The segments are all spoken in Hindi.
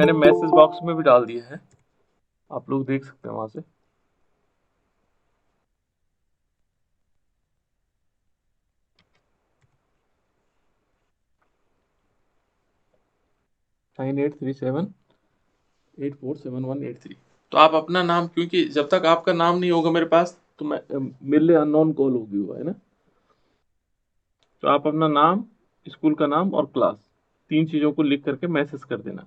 मैंने मैसेज बॉक्स में भी डाल दिया है, आप लोग देख सकते हैं वहां से। 9837847183। तो आप अपना नाम, क्योंकि जब तक आपका नाम नहीं होगा मेरे पास तो मैं मेरे लिए अननोन कॉल होगी वो, है ना। तो आप अपना नाम, स्कूल का नाम और क्लास, तीन चीजों को लिख करके मैसेज कर देना।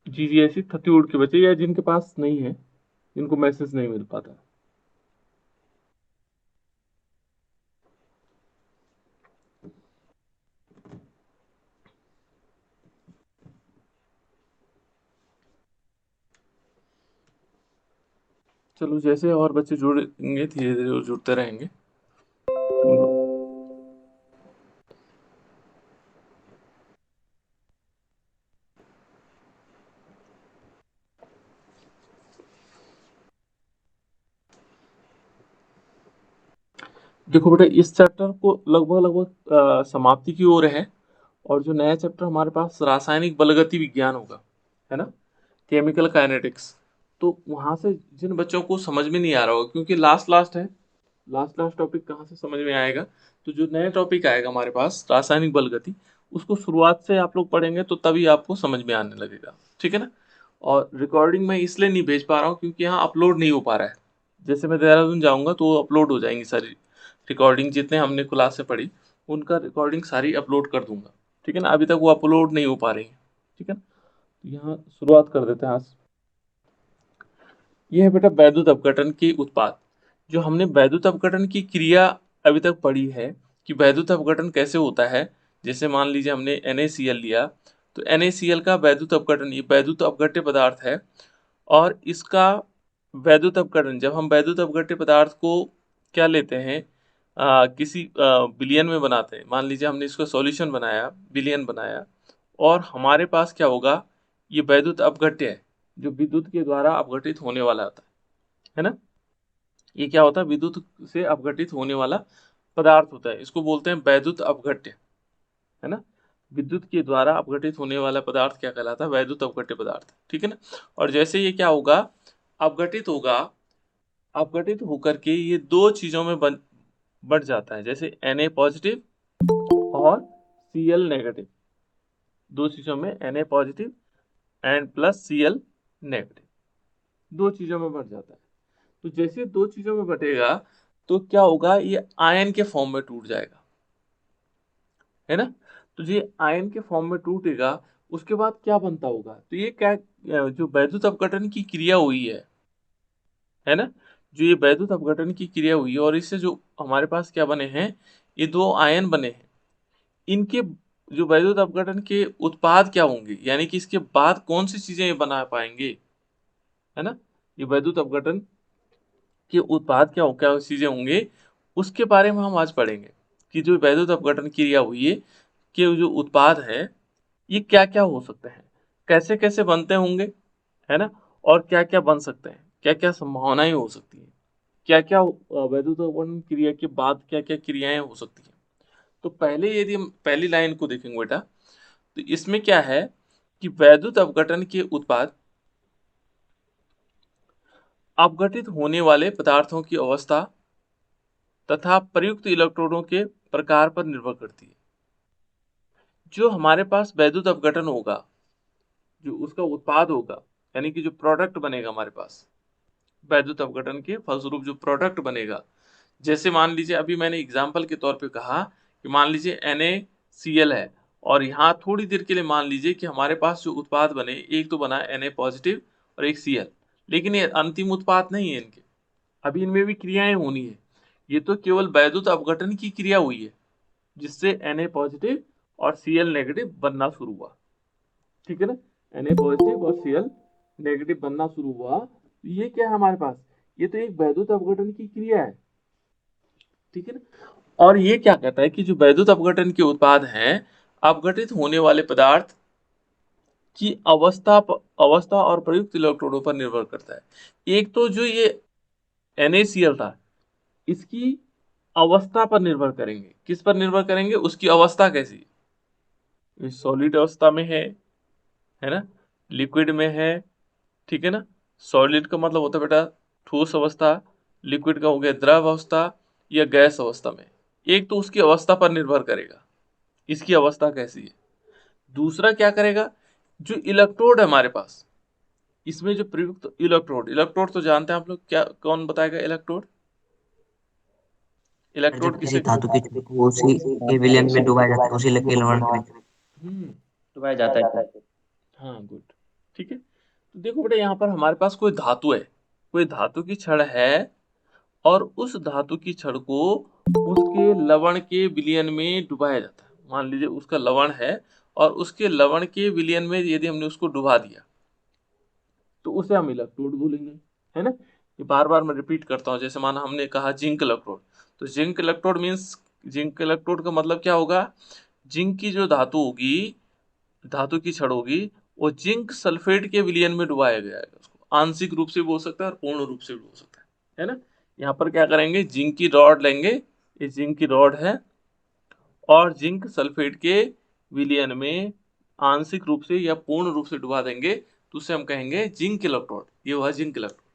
जी जी, ऐसी छत्तीसगढ़ के बच्चे या जिनके पास नहीं है, जिनको मैसेज नहीं मिल पाता। चलो, जैसे और बच्चे जुड़ेंगे धीरे धीरे वो जुड़ते रहेंगे। तुम लोग देखो बेटा, इस चैप्टर को लगभग लगभग समाप्ति की ओर है। और जो नया चैप्टर हमारे पास रासायनिक बलगति विज्ञान होगा, है ना, केमिकल काइनेटिक्स। तो वहां से जिन बच्चों को समझ में नहीं आ रहा होगा, क्योंकि लास्ट लास्ट है, लास्ट लास्ट टॉपिक कहाँ से समझ में आएगा। तो जो नया टॉपिक आएगा हमारे पास रासायनिक बलगति, उसको शुरुआत से आप लोग पढ़ेंगे तो तभी आपको समझ में आने लगेगा, ठीक है ना। और रिकॉर्डिंग मैं इसलिए नहीं भेज पा रहा हूँ क्योंकि यहाँ अपलोड नहीं हो पा रहा है। जैसे मैं देहरादून जाऊंगा तो अपलोड हो जाएंगी सारी रिकॉर्डिंग, जितने हमने क्लास से पढ़ी उनका रिकॉर्डिंग सारी अपलोड कर दूंगा, ठीक है ना। अभी तक वो अपलोड नहीं हो पा रही है, ठीक है ना। तो यहाँ शुरुआत कर देते हैं आज। ये है बेटा वैद्युत अपघटन की उत्पाद। जो हमने वैद्युत अपघटन की क्रिया अभी तक पढ़ी है कि वैद्युत अपघटन कैसे होता है। जैसे मान लीजिए हमने NaCl लिया, तो NaCl का वैद्युत अपघटन, ये वैद्युत अपघट्य पदार्थ है। और इसका वैद्युत अपघटन, जब हम वैद्युत अपघट्य पदार्थ को क्या लेते हैं, किसी विलयन में बनाते हैं। मान लीजिए हमने इसका सॉल्यूशन बनाया, विलयन बनाया, और हमारे पास क्या होगा, ये वैद्युत अपघट्य है जो विद्युत के द्वारा अपघटित होने वाला होता है ना। ये क्या होता है, विद्युत से अपघटित होने वाला पदार्थ होता है, इसको बोलते हैं वैद्युत अपघट्य, है ना। विद्युत के द्वारा अपघटित होने वाला पदार्थ क्या कहलाता है, वैद्युत अपघट्य पदार्थ, ठीक है ना। और जैसे ये क्या होगा, अपघटित होगा, अपघटित होकर के ये दो चीजों में बढ़ जाता है, जैसे Na पॉजिटिव और Cl नेगेटिव। दो चीजों में Na positive and plus Cl negative, दो चीजों में बढ़ जाता है। तो जैसे दो चीजों में बटेगा तो क्या होगा, ये आयन के फॉर्म में टूट जाएगा, है ना। तो ये आयन के फॉर्म में टूटेगा, उसके बाद क्या बनता होगा, तो ये क्या, जो वैद्युत अपघटन की क्रिया हुई है ना, जो ये वैद्युत अपघटन की क्रिया हुई है और इससे जो हमारे पास क्या बने हैं, ये दो आयन बने हैं। इनके जो वैद्युत अपघटन के उत्पाद क्या होंगे, यानी कि इसके बाद कौन सी चीजें ये बना पाएंगे, है ना। ये वैद्युत अपघटन के उत्पाद क्या क्या चीजें होंगे, उसके बारे में हम आज पढ़ेंगे। कि जो वैद्युत अपघटन क्रिया हुई है के जो उत्पाद है, ये क्या क्या हो सकते हैं, कैसे कैसे बनते होंगे, है ना। और क्या क्या बन सकते हैं, क्या क्या संभावनाएं हो सकती हैं, क्या क्या वैद्युत अपघटन क्रिया के बाद क्या क्या क्रियाएं हो सकती हैं। तो पहले यदि हम पहली लाइन को देखेंगे बेटा, तो इसमें क्या है कि वैद्युत अपघटन के उत्पाद अपघटित होने वाले पदार्थों की अवस्था तथा प्रयुक्त इलेक्ट्रोडों के प्रकार पर निर्भर करती है। जो हमारे पास वैद्युत अपघटन होगा, जो उसका उत्पाद होगा, यानी कि जो प्रोडक्ट बनेगा हमारे पास वैद्युत अपघटन के फलस्वरूप जो प्रोडक्ट बनेगा, जैसे मान लीजिए अभी मैंने एग्जाम्पल के तौर पे कहा कि मान लीजिए NaCl है, और यहाँ थोड़ी देर के लिए मान लीजिए कि हमारे पास जो उत्पाद बने, एक तो बना Na पॉजिटिव और एक Cl, लेकिन ये अंतिम उत्पाद नहीं है इनके, अभी इनमें भी क्रियाएं होनी है। ये तो केवल वैद्युत अपघटन की क्रिया हुई है जिससे Na पॉजिटिव और Cl नेगेटिव बनना शुरू हुआ, ठीक है ना। Na पॉजिटिव और Cl नेगेटिव बनना शुरू हुआ, तो ये क्या है हमारे पास, ये तो एक वैद्युत अपघटन की क्रिया है, ठीक है ना। और ये क्या कहता है कि जो वैद्युत अपघटन के उत्पाद हैं, अपघटित होने वाले पदार्थ की अवस्था और प्रयुक्त इलेक्ट्रोडों पर निर्भर करता है। एक तो जो ये NaCl था, इसकी अवस्था पर निर्भर करेंगे, किस पर निर्भर करेंगे, उसकी अवस्था कैसी, सॉलिड अवस्था में है है ना, लिक्विड में है, ठीक है ना। सॉलिड का मतलब होता है बेटा ठोस अवस्था, लिक्विड का हो गया द्रव अवस्था या गैस अवस्था में। एक तो उसकी अवस्था पर निर्भर करेगा, इसकी अवस्था कैसी है। दूसरा क्या करेगा, जो इलेक्ट्रोड है हमारे पास, इसमें जो प्रयुक्त इलेक्ट्रोड, इलेक्ट्रोड तो जानते हैं आप लोग, क्या कौन बताएगा इलेक्ट्रोड, सर जब इलेक्ट्रोड किसी किसे धातु की छड़ को उसी के विलयन में डुबाया जाता है, उसी के लवण में हम्म डुबाया जाता है तो। हाँ गुड, ठीक है। तो देखो बेटा यहाँ पर हमारे पास कोई धातु है, कोई धातु की छड़ है, और उस धातु की छड़ को उसके लवण के विलयन में डुबाया जाता है। मान लीजिए उसका लवण है, और उसके लवण के विलयन में यदि हमने उसको डुबा दिया, तो उसे हम इलेक्ट्रोड बोलेंगे, है ना। ये बार बार मैं रिपीट करता हूँ, जैसे माना हमने कहा जिंक इलेक्ट्रोड, तो zinc electrode means, zinc electrode का मतलब क्या होगा, जिंक की जो धातु होगी, धातु की छड़ होगी, वो जिंक सल्फेट के विलयन में डुबाया गया है। उसको आंशिक रूप से भी हो सकता है और पूर्ण रूप से भी हो सकता है ना। यहाँ पर क्या करेंगे, जिंक की रॉड लेंगे, ये जिंक की रॉड है, और जिंक सल्फेट के विलयन में आंशिक रूप से या पूर्ण रूप से डुबा देंगे, तो उसे हम कहेंगे जिंक इलेक्ट्रोड, ये हुआ जिंक इलेक्ट्रोड,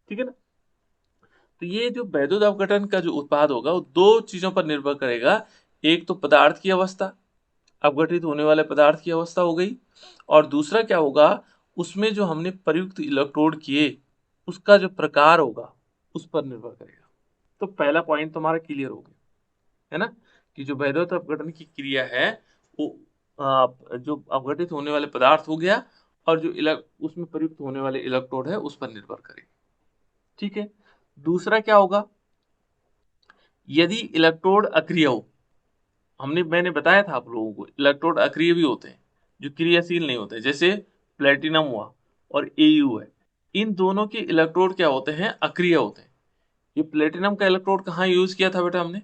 ठीक है ना। तो ये जो वैद्युत अपघटन का जो उत्पाद होगा वो दो चीजों पर निर्भर करेगा, एक तो पदार्थ की अवस्था, अपघटित होने वाले पदार्थ की अवस्था हो गई, और दूसरा क्या होगा, उसमें जो हमने प्रयुक्त इलेक्ट्रोड किए उसका जो प्रकार होगा उस पर निर्भर करेगा। तो पहला पॉइंट तुम्हारा क्लियर हो गया, है ना, कि जो वैद्युत अपघटन की क्रिया है वो जो अपघटित होने वाले पदार्थ हो गया, और जो उसमें प्रयुक्त होने वाले इलेक्ट्रोड है उस पर निर्भर करेगी, ठीक है। दूसरा क्या होगा, यदि इलेक्ट्रोड अक्रिय हो, मैंने बताया था आप लोगों को इलेक्ट्रोड अक्रिय भी होते हैं, जो क्रियाशील नहीं होते, जैसे प्लेटिनम हुआ और एयू है, इन दोनों के इलेक्ट्रोड क्या होते हैं, अक्रिय होते हैं। ये प्लेटिनम का इलेक्ट्रोड कहाँ यूज किया था बेटा हमने,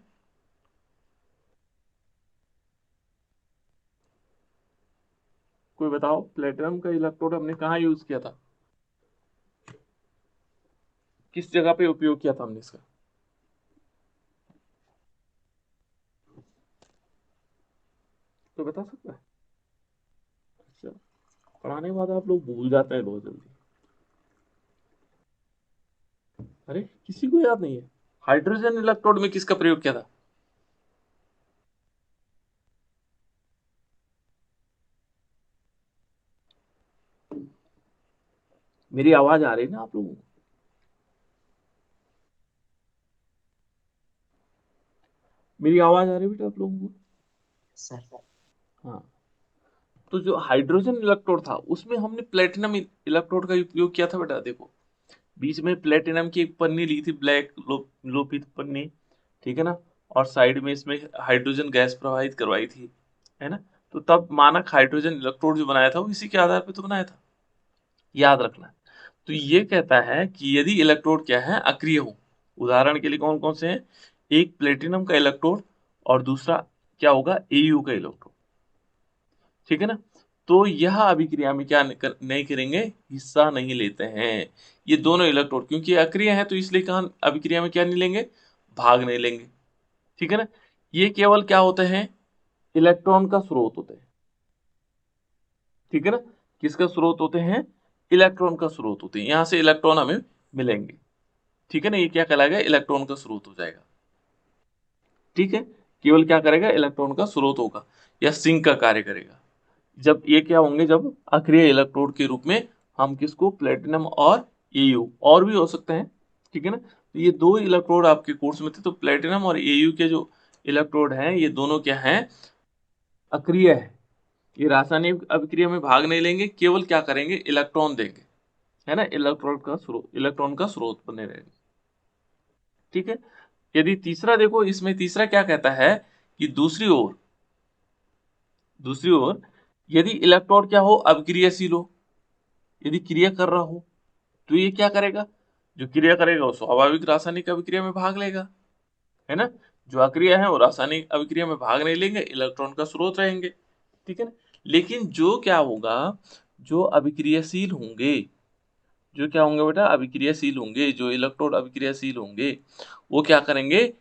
कोई बताओ, प्लेटिनम का इलेक्ट्रोड हमने कहाँ यूज किया था, किस जगह पे उपयोग किया था हमने इसका, तो बता सकता है। अच्छा, पढ़ाने के बाद आप लोग भूल जाते हैं बहुत जल्दी, अरे किसी को याद नहीं है, हाइड्रोजन इलेक्ट्रोड में किसका प्रयोग किया था। मेरी आवाज आ रही है ना आप लोगों को, मेरी आवाज आ रही है बेटा आप लोगों को। सर हाँ, तो जो हाइड्रोजन इलेक्ट्रोड था उसमें हमने प्लेटिनम इलेक्ट्रोड का उपयोग किया था बेटा। देखो बीच में प्लेटिनम की एक पन्नी ली थी, ब्लैक लोपित पन्नी, ठीक है ना, और साइड में इसमें हाइड्रोजन गैस प्रवाहित करवाई थी, है ना। तो तब मानक हाइड्रोजन इलेक्ट्रोड जो बनाया था वो इसी के आधार पे तो बनाया था, याद रखना। तो ये कहता है कि यदि इलेक्ट्रोड क्या है, अक्रिय हो, उदाहरण के लिए कौन कौन से हैं, एक प्लेटिनम का इलेक्ट्रोड, और दूसरा क्या होगा, एयू का इलेक्ट्रोड, ठीक है ना। तो यह अभिक्रिया में क्या नहीं करेंगे, हिस्सा नहीं लेते हैं ये दोनों इलेक्ट्रोड, क्योंकि अक्रिय है तो इसलिए कहा अभिक्रिया में क्या नहीं लेंगे, भाग नहीं लेंगे, ठीक है ना। ये केवल क्या होते हैं, इलेक्ट्रॉन का स्रोत होते हैं, ठीक है ना। किसका स्रोत होते हैं, इलेक्ट्रॉन का स्रोत होते हैं, यहां से इलेक्ट्रॉन हमें मिलेंगे, ठीक है ना। ये क्या कहलाएगा, इलेक्ट्रॉन का स्रोत हो जाएगा, ठीक है। केवल क्या करेगा, इलेक्ट्रॉन का स्रोत होगा या सिंक का कार्य करेगा। जब ये क्या होंगे, जब अक्रिय इलेक्ट्रोड के रूप में हम किसको, प्लेटिनम और एयू, और भी हो सकते हैं, ठीक है ना। तो ये दो इलेक्ट्रोड आपके कोर्स में थे, तो प्लेटिनम और एयू के जो इलेक्ट्रोड हैं ये दोनों क्या हैं, अक्रिय है, ये रासायनिक अभिक्रिया में भाग नहीं लेंगे, केवल क्या करेंगे, इलेक्ट्रॉन देंगे, है ना, इलेक्ट्रॉन का स्रोत बने रहेंगे, ठीक है। यदि तीसरा देखो, इसमें तीसरा क्या कहता है कि दूसरी ओर यदि इलेक्ट्रॉन क्या हो, अभिक्रियाशील हो, यदि क्रिया कर रहा हो, तो ये क्या करेगा, जो क्रिया करेगा वो स्वाभाविक रासायनिक अभिक्रिया में भाग लेगा, है ना। जो अक्रिया है वो रासायनिक अभिक्रिया में भाग नहीं लेंगे, इलेक्ट्रॉन का स्रोत रहेंगे, ठीक है ना। लेकिन जो क्या होगा, जो अभिक्रियाशील होंगे, जो क्या होंगे बेटा, अभिक्रियाशील होंगे, जो इलेक्ट्रोड अभिक्रियाशील होंगे, वो क्या करेंगे,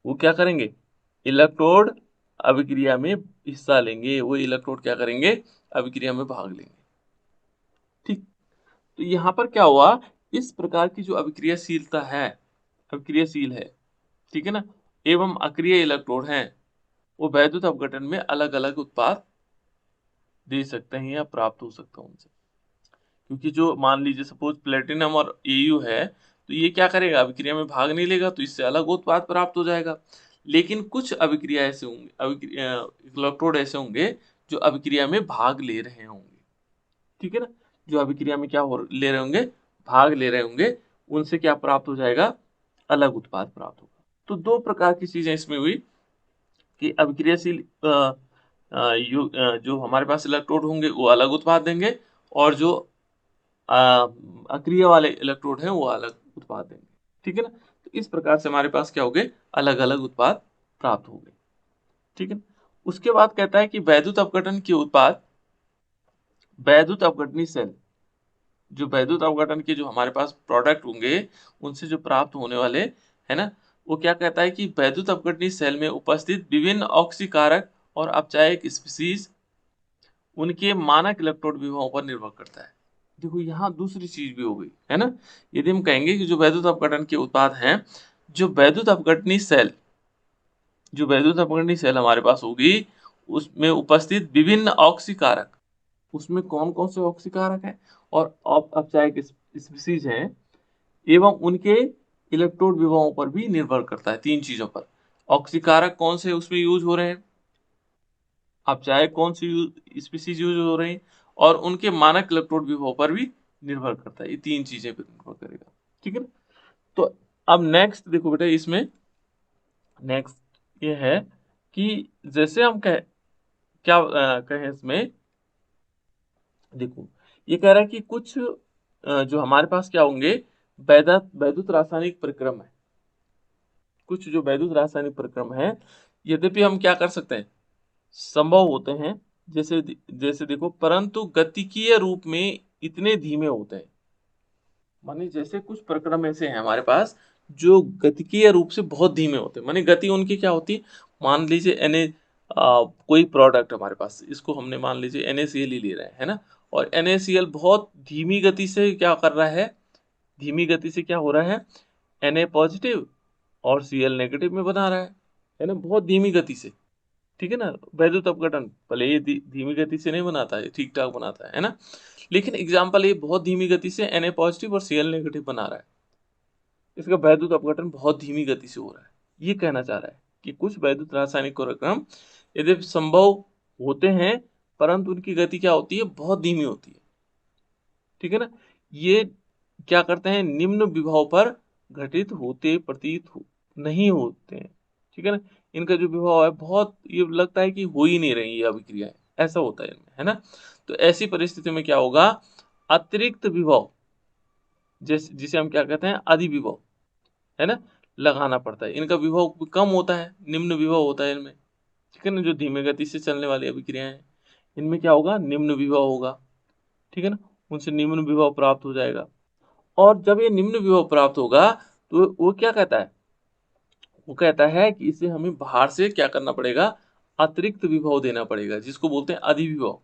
वो क्या करेंगे, इलेक्ट्रोड अभिक्रिया में हिस्सा लेंगे, वो इलेक्ट्रोड क्या करेंगे, अभिक्रिया में भाग लेंगे। ठीक, तो यहाँ पर क्या हुआ, इस प्रकार की जो अभिक्रियाशीलता है, अभिक्रियाशील है, ठीक है ना, एवं अक्रिय इलेक्ट्रोड हैं, वो वैद्युत अपघटन में अलग अलग उत्पाद दे सकते हैं या प्राप्त हो सकता है उनसे। क्योंकि जो मान लीजिए सपोज प्लेटिनम और एयू है, तो ये क्या करेगा, अभिक्रिया में भाग नहीं लेगा, तो इससे अलग उत्पाद प्राप्त हो जाएगा। लेकिन कुछ अभिक्रिया ऐसे होंगे, इलेक्ट्रोड ऐसे होंगे जो अभिक्रिया में भाग ले रहे होंगे, ठीक है ना, जो अभिक्रिया में क्या ले रहे होंगे, भाग ले रहे होंगे, उनसे क्या प्राप्त हो जाएगा, अलग उत्पाद प्राप्त होगा। तो दो प्रकार की चीजें इसमें हुई कि अभिक्रियाशील जो हमारे पास इलेक्ट्रोड होंगे वो अलग उत्पाद देंगे, और जो अक्रिय वाले इलेक्ट्रोड हैं वो अलग उत्पाद देंगे, ठीक है ना। तो इस प्रकार से हमारे पास क्या हो गए, अलग अलग उत्पाद प्राप्त हो गए, ठीक है ना। उसके बाद कहता है कि वैद्युत अपघटन के उत्पाद वैद्युत अपघटनी सेल, जो वैद्युत अपघटन के जो हमारे पास प्रोडक्ट होंगे उनसे जो प्राप्त होने वाले है ना, वो क्या कहता है कि वैद्युत अपघटनी सेल में उपस्थित विभिन्न ऑक्सीकारक और अपचायक स्पीसीज उनके मानक इलेक्ट्रोड विभवों पर निर्भर करता है। देखो यहाँ दूसरी चीज भी हो गई है ना, यदि हम कहेंगे कि जो वैद्युत अपघटन के उत्पाद हैं, जो वैद्युत अपघटनी सेल, जो वैद्युत अपघटनी सेल हमारे पास होगी उसमें उपस्थित विभिन्न ऑक्सीकारक, उसमें कौन कौन से ऑक्सीकारक हैं और अपचायक स्पीसीज हैं, एवं उनके इलेक्ट्रोड विभवों पर भी निर्भर करता है। तीन चीजों पर, ऑक्सीकारक कौन से उसमें यूज हो रहे हैं, अपचायक कौन सी स्पीसीज यूज हो रही हैं, और उनके मानक इलेक्ट्रोड विभव पर भी निर्भर करता है। ये तीन चीजें पर निर्भर करेगा, ठीक है ना। तो अब नेक्स्ट देखो बेटा, इसमें नेक्स्ट ये है कि जैसे हम क्या कहें इसमें, देखो ये कह रहा है कि कुछ जो हमारे पास क्या होंगे, वैद्युत रासायनिक परिक्रम है, कुछ जो वैद्युत रासायनिक परिक्रम है, यद्यपि हम क्या कर सकते हैं, संभव होते हैं, जैसे जैसे देखो, परंतु गतिकीय रूप में इतने धीमे होते हैं। माने जैसे कुछ प्रक्रम ऐसे हैं हमारे पास जो गतिकीय रूप से बहुत धीमे होते हैं, माने गति उनकी क्या होती है, मान लीजिए कोई प्रोडक्ट हमारे पास, इसको हमने मान लीजिए NaCl ही ले रहे हैं, है ना, और NaCl बहुत धीमी गति से क्या कर रहा है, धीमी गति से क्या हो रहा है, Na पॉजिटिव और Cl नेगेटिव में बना रहा है ना, बहुत धीमी गति से, ठीक है ना। वैद्युत अपघटन भले ये धीमी गति से नहीं बनाता है, ठीक ठाक बनाता है ना, लेकिन एग्जाम्पल ये बहुत धीमी गति से Na पॉजिटिव और Cl नेगेटिव बना रहा है, इसका वैद्युत अपघटन बहुत धीमी गति से हो रहा है। ये कहना चाह रहा है कि कुछ वैद्युत रासायनिक कार्यक्रम यदि संभव होते हैं, परंतु उनकी गति क्या होती है, बहुत धीमी होती है, ठीक है ना। ये क्या करते हैं, निम्न विभव पर घटित होते प्रतीत नहीं होते हैं, ठीक है ना। इनका जो विभव है बहुत, ये लगता है कि हो ही नहीं रही ये अभिक्रियाएं, ऐसा होता है इनमें, है ना। तो ऐसी परिस्थिति में क्या होगा, अतिरिक्त विभव, जिसे हम क्या कहते हैं, अधिविभव, है ना, लगाना पड़ता है। इनका विभव कम होता है, निम्न विभव होता है इनमें, ठीक है ना। जो धीमे गति से चलने वाली अभिक्रियाएं हैं, इनमें क्या होगा, निम्न विभव होगा, ठीक है ना, उनसे निम्न विभव प्राप्त हो जाएगा। और जब ये निम्न विभव प्राप्त होगा, तो वो क्या कहता है, वो कहता है कि इसे हमें बाहर से क्या करना पड़ेगा, अतिरिक्त विभव देना पड़ेगा, जिसको बोलते हैं अधिविभव।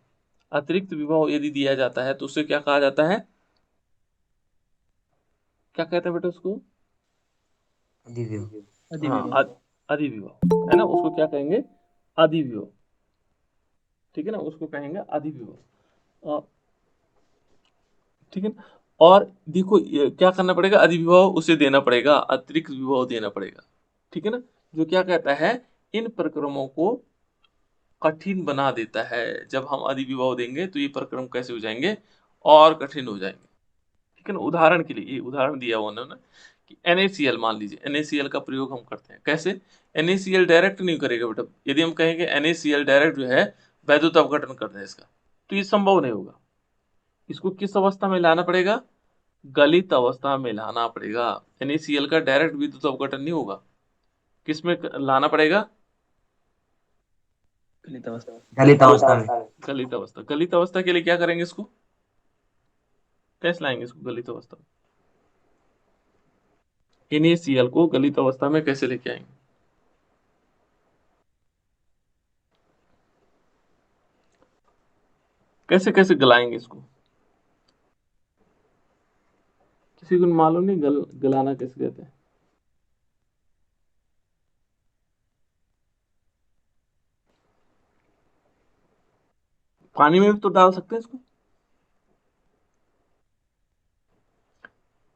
अतिरिक्त विभव यदि दिया जाता है तो उसे क्या कहा जाता है, क्या कहते हैं बेटा उसको, दिव्य। हाँ, अधिविभव, है ना, उसको क्या कहेंगे, अधिविभव, ठीक है ना, उसको कहेंगे अधिविभव, ठीक है ना। और देखो क्या करना पड़ेगा, अधिविभव उसे देना पड़ेगा, अतिरिक्त विभव देना पड़ेगा, ठीक है ना, जो क्या कहता है, इन प्रक्रमों को कठिन बना देता है। जब हम अधिविभव देंगे तो ये प्रक्रम कैसे हो जाएंगे, और कठिन हो जाएंगे, ठीक है ना। उदाहरण के लिए ये उदाहरण दिया हुआ उन्होंने कि NaCl, मान लीजिए NaCl का प्रयोग हम करते हैं, कैसे, NaCl डायरेक्ट नहीं करेगा बेटा। यदि हम कहेंगे NaCl डायरेक्ट जो है वैद्युत अपघटन कर दें इसका, तो ये संभव नहीं होगा। इसको किस अवस्था में लाना पड़ेगा, गलित अवस्था में लाना पड़ेगा। NaCl का डायरेक्ट विद्युत अपघटन नहीं होगा, किस में लाना पड़ेगा, गलित अवस्था। गलित अवस्था में। गलित अवस्था। गलित अवस्था के लिए क्या करेंगे, इसको कैसे लाएंगे, इसको गलित अवस्था में, NaCl को गलित अवस्था में कैसे लेके आएंगे, कैसे कैसे गलाएंगे इसको, किसी को मालूम नहीं गलाना कैसे कहते हैं? पानी में भी तो डाल सकते हैं इसको।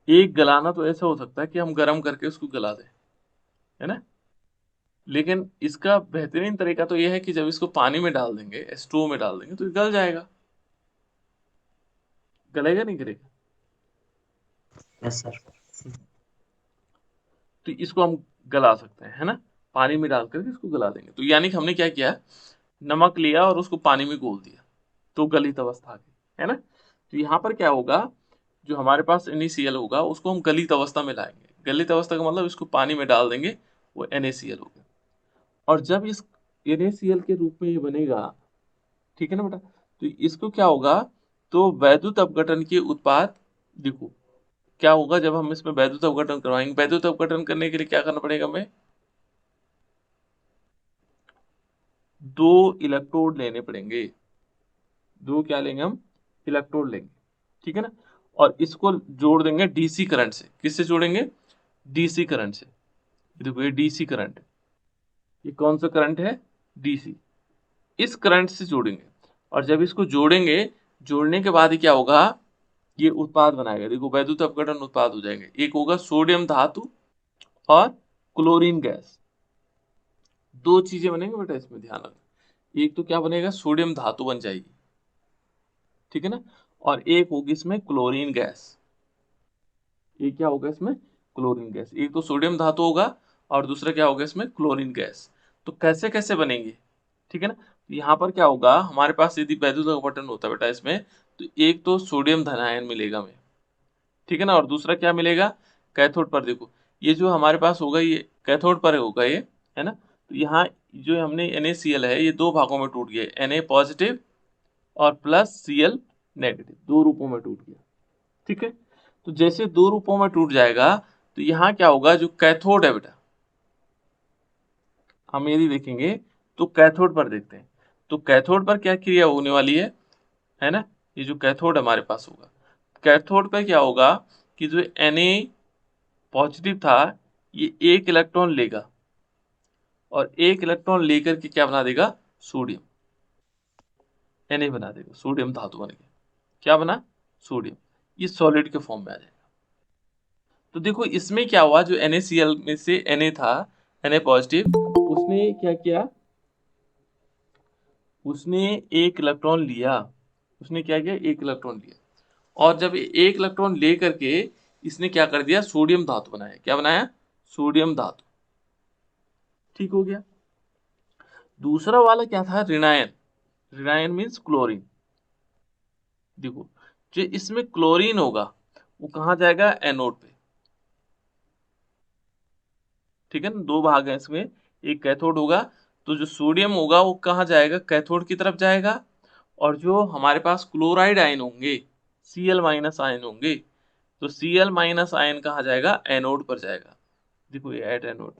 एक गलाना तो ऐसा हो सकता है कि हम गर्म करके उसको गला दें, है ना। लेकिन इसका बेहतरीन तरीका तो यह है कि जब इसको पानी में डाल देंगे, स्टोव में डाल देंगे, तो ये गल जाएगा। गलेगा नहीं गिरेगा। Yes sir. तो इसको हम गला सकते हैं, है ना। पानी में डाल करके इसको गला देंगे। तो यानी कि हमने क्या किया, नमक लिया और उसको पानी में घोल दिया, तो गलित अवस्था आ गई, है ना। तो यहाँ पर क्या होगा, जो हमारे पास NaCl होगा उसको हम गलित अवस्था में लाएंगे। गलित अवस्था का मतलब इसको पानी में डाल देंगे, वो NaCl हो गया। और जब इस NaCl के रूप में ये बनेगा, ठीक है ना बेटा, तो इसको क्या होगा, तो वैद्युत अपघटन के उत्पाद, देखो क्या होगा जब हम इसमें वैद्युत अपघटन करवाएंगे। वैद्युत अपघटन करने के लिए क्या करना पड़ेगा हमें, 2 इलेक्ट्रोड लेने पड़ेंगे। दो क्या लेंगे हम, इलेक्ट्रोड लेंगे, ठीक है ना। और इसको जोड़ देंगे डीसी करंट से। किससे जोड़ेंगे, डीसी करंट से। देखो ये डीसी करंट है, ये कौन सा करंट है, डीसी। इस करंट से जोड़ेंगे, और जब इसको जोड़ेंगे, जोड़ने के बाद ही क्या होगा, ये उत्पाद बनाएगा। देखो वैद्युत अपघटन उत्पाद हो जाएंगे। एक होगा सोडियम धातु और क्लोरीन गैस। दो चीजें बनेंगे बेटा, इसमें ध्यान रखना। एक तो क्या बनेगा, सोडियम धातु बन जाएगी, ठीक है ना। और एक होगी इसमें क्लोरीन गैस। ये क्या होगा इसमें, क्लोरीन गैस। एक तो सोडियम धातु होगा और दूसरा क्या होगा इसमें, क्लोरीन गैस। तो कैसे कैसे बनेंगे, ठीक है ना। यहाँ पर क्या होगा, हमारे पास यदि वैद्युत अपघटन होता है बेटा इसमें, तो एक तो सोडियम धनायन मिलेगा हमें, ठीक है ना। और दूसरा क्या मिलेगा, कैथोड पर। देखो ये जो हमारे पास होगा, ये कैथोड पर होगा ये, है ना। तो यहाँ जो हमने NaCl है, ये दो भागों में टूट गया, Na पॉजिटिव और प्लस Cl नेगेटिव, दो रूपों में टूट गया, ठीक है। तो जैसे दो रूपों में टूट जाएगा, तो यहाँ क्या होगा, जो कैथोड है बेटा, हम यदि देखेंगे तो कैथोड पर देखते हैं, तो कैथोड पर क्या क्रिया होने वाली है ना। ये जो कैथोड हमारे पास होगा, कैथोड पर क्या होगा कि जो Na पॉजिटिव था, ये एक इलेक्ट्रॉन लेगा, और एक इलेक्ट्रॉन लेकर के क्या बना देगा, सोडियम, Na बना देगा, सोडियम धातु बन गया। क्या बना, सोडियम। ये सॉलिड के फॉर्म में आ जाएगा। तो देखो इसमें क्या हुआ, जो NaCl में से Na था, Na पॉजिटिव, उसने क्या किया, उसने एक इलेक्ट्रॉन लिया। उसने क्या किया, एक इलेक्ट्रॉन लिया, और जब एक इलेक्ट्रॉन ले करके इसने क्या कर दिया, सोडियम धातु बनाया। क्या बनाया, सोडियम धातु, ठीक हो गया। दूसरा वाला क्या था, ऋणायन। ऋणायन मीन्स क्लोरीन। देखो जो इसमें क्लोरीन होगा, वो कहाँ जाएगा, एनोड पे, ठीक है ना। दो भाग है इसमें, एक कैथोड होगा, तो जो सोडियम होगा वो कहाँ जाएगा, कैथोड की तरफ जाएगा। और जो हमारे पास क्लोराइड आयन होंगे, Cl माइनस आयन होंगे, तो Cl माइनस आयन कहाँ जाएगा, एनोड पर जाएगा। देखो ये एट एनोड,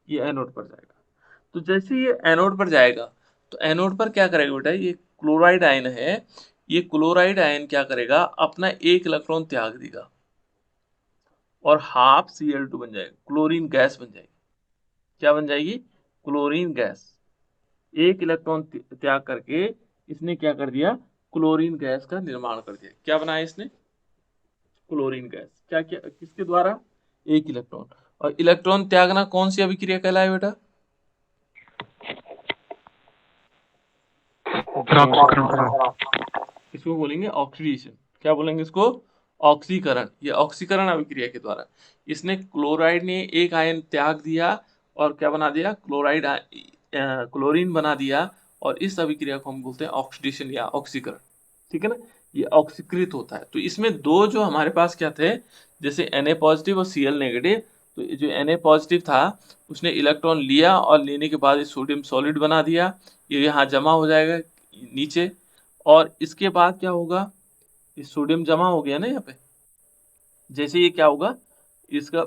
ये एनोड पर जाएगा। तो जैसे ये एनोड पर जाएगा, तो एनोड पर क्या करेगा बेटा, ये क्लोराइड आयन है, ये क्लोराइड आयन क्या करेगा, अपना एक इलेक्ट्रॉन त्याग देगा, और हाफ Cl2 बन जाएगा, क्लोरीन गैस बन जाएगी। क्या बन जाएगी, क्लोरीन गैस। एक इलेक्ट्रॉन त्याग करके इसने क्या कर दिया, क्लोरीन गैस का निर्माण कर दिया। क्या बनाया इसने, क्लोरीन गैस। क्या क्या किसके द्वारा, एक इलेक्ट्रॉन। और इलेक्ट्रॉन त्यागना कौन सी अभिक्रिया कहलाए बेटा, इसको बोलेंगे ऑक्सीडेशन। क्या बोलेंगे इसको, ऑक्सीकरण। ये ऑक्सीकरण अभिक्रिया के द्वारा इसने, क्लोराइड ने एक आयन त्याग दिया और क्या बना दिया, क्लोरीन बना दिया। और इस अभिक्रिया को हम बोलते हैं ऑक्सीडेशन या ऑक्सीकरण, ठीक है ना। ये ऑक्सीकृत होता है। तो इसमें दो जो हमारे पास क्या थे, जैसे Na पॉजिटिव और Cl नेगेटिव। तो जो Na पॉजिटिव था, उसने इलेक्ट्रॉन लिया और लेने के बाद सोडियम सॉलिड बना दिया। ये यहाँ जमा हो जाएगा नीचे, और इसके बाद क्या होगा, ये सोडियम जमा हो गया ना यहाँ पे। जैसे ये क्या होगा, इसका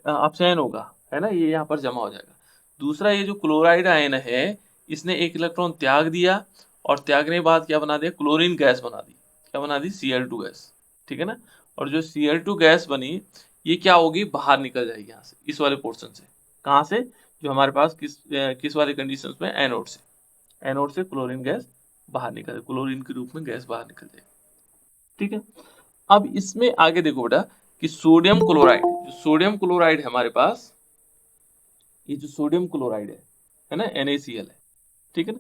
अपचयन होगा, है ना, ये यहाँ पर जमा हो जाएगा। दूसरा ये जो क्लोराइड आयन है, इसने एक इलेक्ट्रॉन त्याग दिया, और त्यागने के बाद क्या बना दिया, क्लोरीन गैस बना दी। क्या बना दी, Cl2 गैस, ठीक है ना। और जो Cl2 गैस बनी, ये क्या होगी, बाहर निकल जाएगी यहाँ से, इस वाले पोर्शन से। कहाँ से, जो हमारे पास किस वाले कंडीशन में, एनोड से। एनोड से क्लोरीन गैस बाहर निकल, क्लोरीन के रूप में गैस बाहर निकल जाएगी, ठीक है। अब इसमें आगे देखो बेटा कि सोडियम क्लोराइड, जो सोडियम क्लोराइड है हमारे पास, ये जो सोडियम क्लोराइड है ना, NaCl है, ठीक है ना,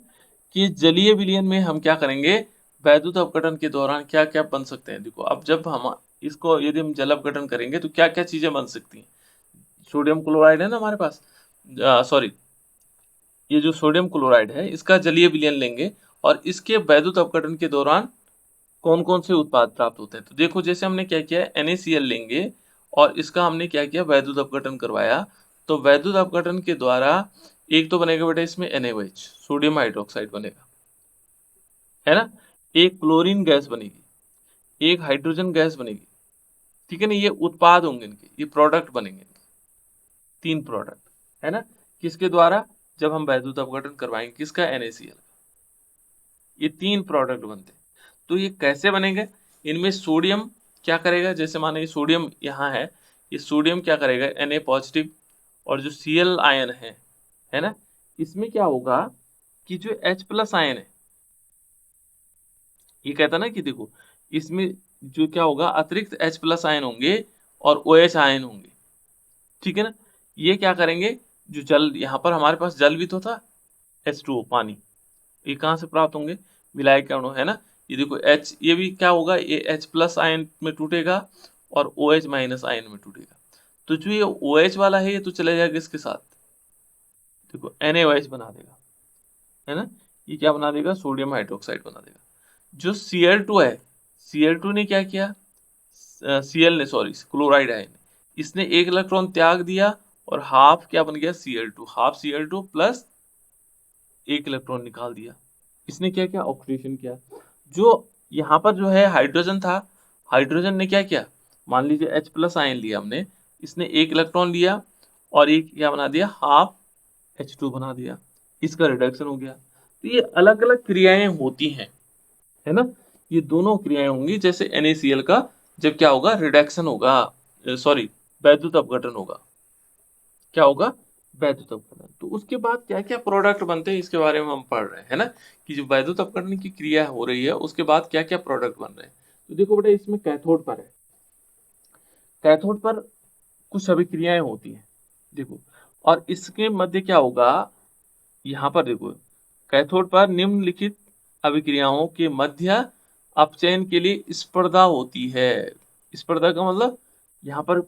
कि जलीय विलयन में हम क्या करेंगे, वैद्युत अपघटन के दौरान क्या क्या बन सकते हैं। देखो अब जब हम इसको यदि हम जल अपघटन करेंगे तो क्या क्या चीजें बन सकती हैं। सोडियम क्लोराइड है ना हमारे पास, सॉरी, ये जो सोडियम क्लोराइड है इसका जलीय विलयन लेंगे, और इसके वैद्युत अपघटन के दौरान कौन कौन से उत्पाद प्राप्त होते हैं। तो देखो जैसे हमने क्या किया है, NaCl लेंगे और इसका हमने क्या किया, वैद्युत अपघटन करवाया। तो वैद्युत अपघटन के द्वारा एक तो बनेगा बेटा इसमें NaOH, सोडियम हाइड्रोक्साइड बनेगा, है ना। एक क्लोरीन गैस बनेगी, एक हाइड्रोजन गैस बनेगी, ठीक है ना। ये उत्पाद होंगे इनके, ये प्रोडक्ट बनेंगे इनके, 3 प्रोडक्ट, है ना। किसके द्वारा, जब हम वैद्युत अपघटन करवाएंगे, किसका, NaCl, ये 3 प्रोडक्ट बनते हैं। तो ये कैसे बनेंगे, इनमें सोडियम क्या करेगा, जैसे माने ये सोडियम यहाँ है, ये सोडियम क्या करेगा, Na पॉजिटिव, और जो Cl आयन है ना, इसमें क्या होगा कि जो H प्लस आयन है, ये कहता ना कि देखो इसमें जो क्या होगा, अतिरिक्त H प्लस आयन होंगे और OH आयन होंगे, ठीक है ना। ये क्या करेंगे, जो जल, यहाँ पर हमारे पास जल भी तो था, H2O पानी, ये कहाँ से प्राप्त होंगे, विलायक अणु, है ना। ये देखो H, ये भी क्या होगा, ये H प्लस आयन में टूटेगा और OH माइनस आयन में टूटेगा। तो जो ये OH वाला है, ये तो चले जाएगा इसके साथ, देखो NaOH बना देगा, है ना। ये क्या बना देगा, सोडियम हाइड्रोक्साइड बना देगा। जो Cl2 है, Cl2 ने क्या किया, Cl ने, सॉरी, क्लोराइड आयन, इसने एक इलेक्ट्रॉन त्याग दिया और हाफ क्या बन गया, Cl2, हाफ Cl2 प्लस एक इलेक्ट्रॉन निकाल दिया। इसने क्या किया, ऑक्सीडेशन किया। जो यहाँ पर जो है हाइड्रोजन था, हाइड्रोजन ने क्या किया, मान लीजिए H प्लस आयन लिया हमने, इसने एक इलेक्ट्रॉन लिया और एक क्या बना दिया, हाफ H2 बना दिया, इसका रिडक्शन हो गया। तो ये अलग अलग क्रियाएं होती हैं, है ना। ये दोनों क्रियाएं होंगी, जैसे NaCl का जब क्या होगा, रिडक्शन होगा, सॉरी, वैद्युत अपघटन होगा, क्या होगा, वैद्युत अपघटन। तो उसके बाद क्या क्या प्रोडक्ट बनते हैं, इसके बारे में हम पढ़ रहे हैं, है ना, कि जो वैद्युत अपघटन की क्रिया हो रही है उसके बाद क्या क्या प्रोडक्ट बन रहे हैं। तो देखो बेटा इसमें कैथोड पर है, कैथोड पर कुछ अभिक्रियाएं होती हैं, देखो, और इसके मध्य क्या होगा, यहाँ पर देखो, कैथोड पर निम्नलिखित अभिक्रियाओं के मध्य अपचयन के लिए स्पर्धा होती है। स्पर्धा का मतलब यहाँ पर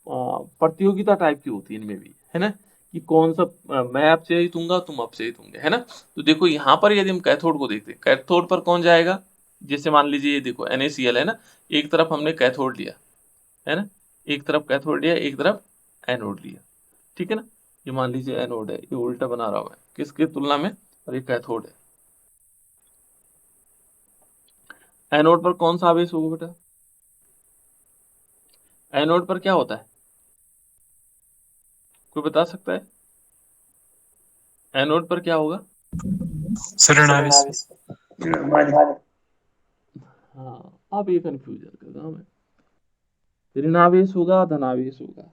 प्रतियोगिता टाइप की होती है इनमें भी, है ना, कि कौन सा मैं अपचयित हूंगा, तुम अपचयित होंगे, है ना। तो देखो यहाँ पर यदि हम कैथोड को देखते हैं, कैथोड पर कौन जाएगा, जैसे मान लीजिए ये देखो NaCl है ना, एक तरफ हमने कैथोड लिया, है ना, एक तरफ कैथोड लिया, एक तरफ एनोड लिया, ठीक है ना। ये मान लीजिए एनोड है, ये उल्टा बना रहा हूं मैं किसकी तुलना में, और ये कैथोड है। एनोड पर कौन सा आवेश होगा बेटा, एनोड पर क्या होता है, कोई बता सकता है, एनोड पर क्या होगा। सरणाविष। हाँ, अब ये कंफ्यूजन कर रहा हूं मैं, ऋणावेश होगा, धनावेश होगा,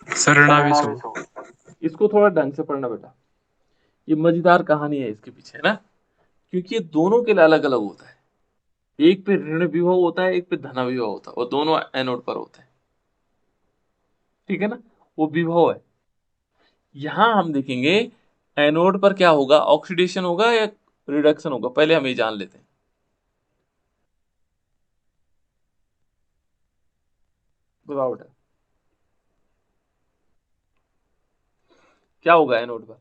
सरणाविष हो। इसको थोड़ा ढंग से पढ़ना बेटा, ये मजेदार कहानी है इसके पीछे, है ना, क्योंकि ये दोनों के लिए अलग अलग होता है। एक पे ऋण विभव होता है, एक पे धन विभव होता है, और दोनों एनोड पर होते हैं, ठीक है ना, वो विभव है। यहां हम देखेंगे एनोड पर क्या होगा, ऑक्सीडेशन होगा या रिडक्शन होगा, पहले हम ये जान लेते हैं, बताओ बेटा क्या होगा एनोड पर,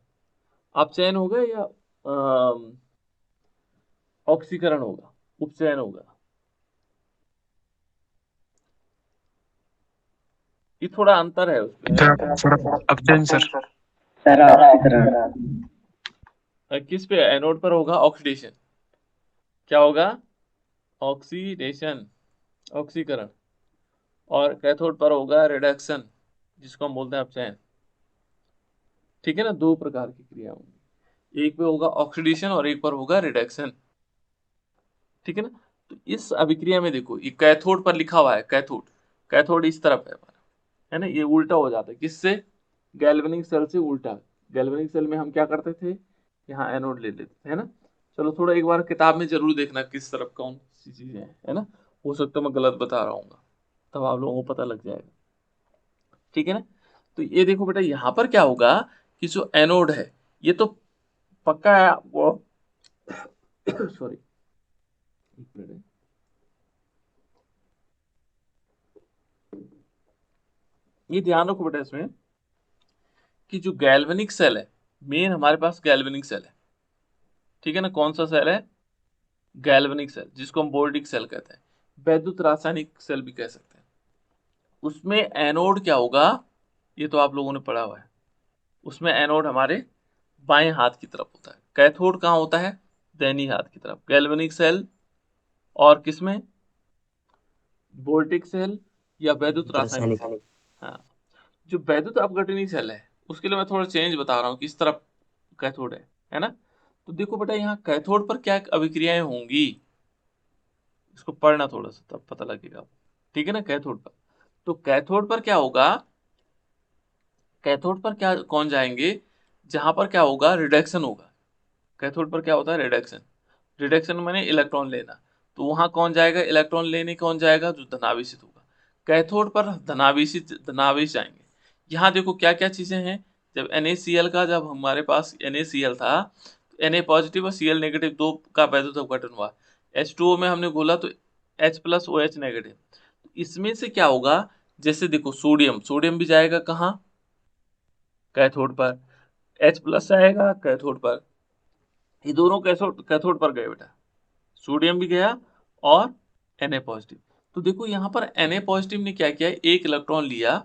अपचयन होगा या ऑक्सीकरण होगा, उपचयन होगा। ये थोड़ा अंतर है उसमें, है ना। अपचयन सर। किस पे, एनोड पर होगा ऑक्सीडेशन, क्या होगा, ऑक्सीडेशन, ऑक्सीकरण, और कैथोड पर होगा रिडक्शन, जिसको हम बोलते हैं अपचयन, ठीक है ना। दो प्रकार की क्रिया होंगी। एक पे होगा ऑक्सीडेशन और एक पर होगा रिडक्शन, ठीक है ना। तो इस अभिक्रिया में देखो ये कैथोड पर लिखा हुआ है, कैथोड, कैथोड इस तरफ है हमारा, है ना, ये उल्टा हो जाता है किससे, गैल्वेनिक सेल से उल्टा। गैल्वेनिक सेल में हम क्या करते थे, यहाँ एनोड ले लेते थे, है ना। चलो थोड़ा एक बार किताब में जरूर देखना किस तरफ कौन सी चीजें हैं, है ना, हो सकता है मैं गलत बता रहा हूँ, तब आप लोगों को पता लग जाएगा, ठीक है ना। तो ये देखो बेटा यहाँ पर क्या होगा कि जो एनोड है ये तो पक्का है वो सॉरी, एक मिनट, ये ध्यान रखो बेटा इसमें कि जो गैल्वेनिक सेल है, मेन हमारे पास गैल्वेनिक सेल है, ठीक है ना। कौन सा सेल है, गैल्वेनिक सेल, जिसको हम बोल्टिक सेल कहते हैं, वैद्युत रासायनिक सेल भी कह सकते हैं। उसमें एनोड क्या होगा, ये तो आप लोगों ने पढ़ा हुआ है, उसमें एनोड हमारे बाएं हाथ की तरफ होता है, कैथोड कहाँ होता है, दाहिनी हाथ की तरफ। गैल्वेनिक सेल और किसमें, वोल्टिक सेल या वैद्युत रासायनिक रासायनिक। सेल। हाँ, जो वैद्युत अपघटनी सेल है उसके लिए मैं थोड़ा चेंज बता रहा हूँ, किस तरफ कैथोड है ना। तो देखो बेटा यहाँ कैथोड पर क्या अभिक्रियाएं होंगी, इसको पढ़ना थोड़ा सा तब पता लगेगा, ठीक है ना। कैथोड पर, तो कैथोड पर क्या होगा, कैथोड पर क्या कौन जाएंगे, जहां पर क्या होगा, रिडक्शन होगा। कैथोड पर क्या होता है, रिडक्शन, रिडक्शन माने इलेक्ट्रॉन लेना, तो वहां कौन जाएगा, इलेक्ट्रॉन लेने कौन जाएगा, जो धनावेशित होगा। कैथोड पर धनावेशित, धनावेश जाएंगे। यहाँ देखो क्या क्या चीजें हैं, जब NaCl का, जब हमारे पास NaCl था, तो Na पॉजिटिव और Cl नेगेटिव दो का वैद्युत अपघटन हुआ, H2O में हमने घोला तो H प्लस OH नेगेटिव। इसमें से क्या होगा, जैसे देखो सोडियम, सोडियम भी जाएगा कहाँ, कैथोड पर, H प्लस आएगा कैथोड पर, ये दोनों कैथोड कैथोड पर गए बेटा, सोडियम भी गया और Na पॉजिटिव। तो देखो यहाँ पर Na पॉजिटिव ने क्या किया, एक इलेक्ट्रॉन लिया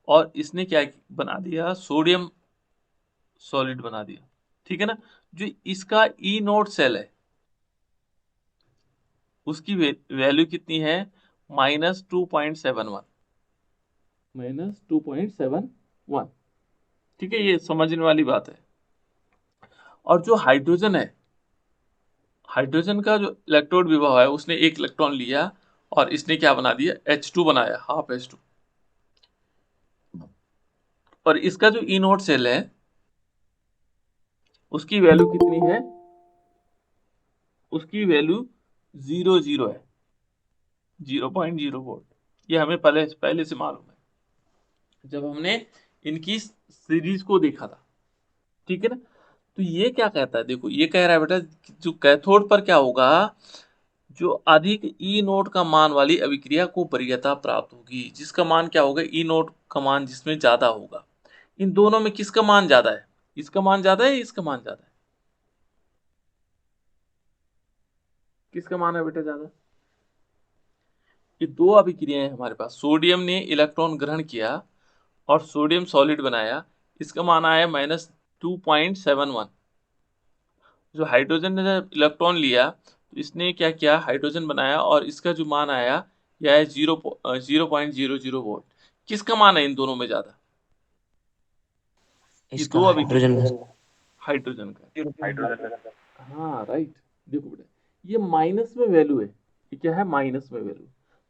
और इसने क्या बना दिया, सोडियम सॉलिड बना दिया, ठीक है ना। जो इसका ई नोड सेल है उसकी वैल्यू कितनी है, -2.71, -2.71, ठीक है, ये समझने वाली बात है। और जो हाइड्रोजन है, हाइड्रोजन का जो इलेक्ट्रोड विभव है, उसने एक इलेक्ट्रॉन लिया और इसने क्या बना दिया, H2 बनाया, हाफ H2। और इसका जो ई नोड सेल है उसकी वैल्यू कितनी है, उसकी वैल्यू 0 है, 0.0 वोल्ट। ये हमें पहले पहले से मालूम है जब हमने इनकी सीरीज को देखा था, ठीक है ना। तो ये क्या कहता है, देखो ये कह रहा है बेटा जो कैथोड पर क्या होगा, जो अधिक ई नोड का मान वाली अभिक्रिया को वरीयता प्राप्त होगी, जिसका मान क्या होगा, ई नोड का मान जिसमें ज्यादा होगा। इन दोनों में किसका मान ज्यादा है, इसका मान ज्यादा है, इसका मान ज्यादा है, किसका मान है बेटा ज्यादा। ये दो अभिक्रियाएं हमारे पास, सोडियम ने इलेक्ट्रॉन ग्रहण किया और सोडियम सॉलिड बनाया, इसका मान आया -2.71। जो हाइड्रोजन ने जब इलेक्ट्रॉन लिया तो इसने क्या किया, हाइड्रोजन बनाया और इसका जो मान आया यह है 0.00 वोल्ट। किसका मान है इन दोनों में ज्यादा, ये इसका दो हाइड्रोजन अभिक्रिया, का। हाइड्रोजन का, हाँ राइट। देखो बेटा ये माइनस में वैल्यू है, ये क्या है, माइनस में वैल्यू।